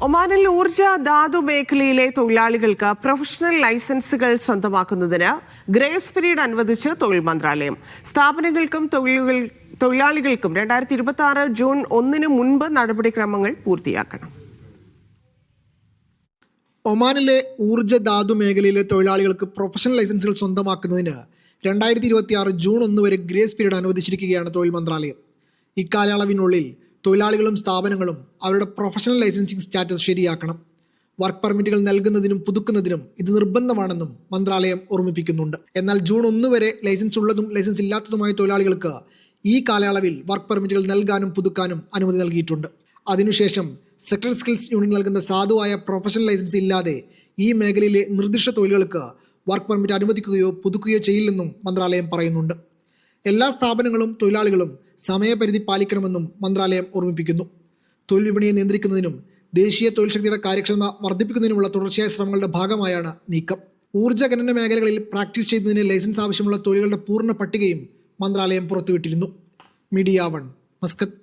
ഒമാനിൽ ഊർജ ധാതു മേഖലയിലെ തൊഴിലാളികൾക്ക് പ്രൊഫഷണൽ ലൈസൻസുകൾ സ്വന്തമാക്കുന്നതിന് ഗ്രേസ് പീരീഡ് അനുവദിച്ച് തൊഴിൽ മന്ത്രാലയം. സ്ഥാപനങ്ങൾക്കും തൊഴിലാളികൾക്കും 2026 ജൂൺ 1 മുൻപ് നടപടിക്രമങ്ങൾ പൂർത്തിയാക്കണം. ഒമാനിലെ ഊർജ ധാതു മേഖലയിലെ തൊഴിലാളികൾക്ക് പ്രൊഫഷണൽ ലൈസൻസുകൾ സ്വന്തമാക്കുന്നതിന് 2026 ജൂൺ 1 വരെ ഗ്രേസ് പീരീഡ് അനുവദിച്ചിരിക്കുകയാണ് തൊഴിൽ മന്ത്രാലയം. ഇക്കാലയളവിനുള്ളിൽ തൊഴിലാളികളും സ്ഥാപനങ്ങളും അവരുടെ പ്രൊഫഷണൽ ലൈസൻസിംഗ് സ്റ്റാറ്റസ് ശരിയാക്കണം. വർക്ക് പെർമിറ്റുകൾ നൽകുന്നതിനും പുതുക്കുന്നതിനും ഇത് നിർബന്ധമാണെന്നും മന്ത്രാലയം ഓർമ്മിപ്പിക്കുന്നുണ്ട്. എന്നാൽ ജൂൺ 1 വരെ ലൈസൻസ് ഉള്ളതും ലൈസൻസ് ഇല്ലാത്തതുമായ തൊഴിലാളികൾക്ക് ഈ കാലയളവിൽ വർക്ക് പെർമിറ്റുകൾ നൽകാനും പുതുക്കാനും അനുമതി നൽകിയിട്ടുണ്ട്. അതിനുശേഷം സെക്ടർ സ്കിൽസ് യൂണിയൻ നൽകുന്ന സാധുവായ പ്രൊഫഷണൽ ലൈസൻസ് ഇല്ലാതെ ഈ മേഖലയിലെ നിർദ്ദിഷ്ട തൊഴിലുകൾക്ക് വർക്ക് പെർമിറ്റ് അനുവദിക്കുകയോ പുതുക്കുകയോ ചെയ്യില്ലെന്നും മന്ത്രാലയം പറയുന്നുണ്ട്. എല്ലാ സ്ഥാപനങ്ങളും തൊഴിലാളികളും സമയപരിധി പാലിക്കണമെന്നും മന്ത്രാലയം ഓർമ്മിപ്പിക്കുന്നു. തൊഴിൽ വിപണിയെ നിയന്ത്രിക്കുന്നതിനും ദേശീയ തൊഴിൽ ശക്തിയുടെ കാര്യക്ഷമത വർദ്ധിപ്പിക്കുന്നതിനുമുള്ള തുടർച്ചയായ ശ്രമങ്ങളുടെ ഭാഗമായാണ് നീക്കം. ഊർജ്ജ ഖനന മേഖലകളിൽ പ്രാക്ടീസ് ചെയ്യുന്നതിന് ലൈസൻസ് ആവശ്യമുള്ള തൊഴിലുകളുടെ പൂർണ്ണ പട്ടികയും മന്ത്രാലയം പുറത്തുവിട്ടിരുന്നു. Media 1, Muscat.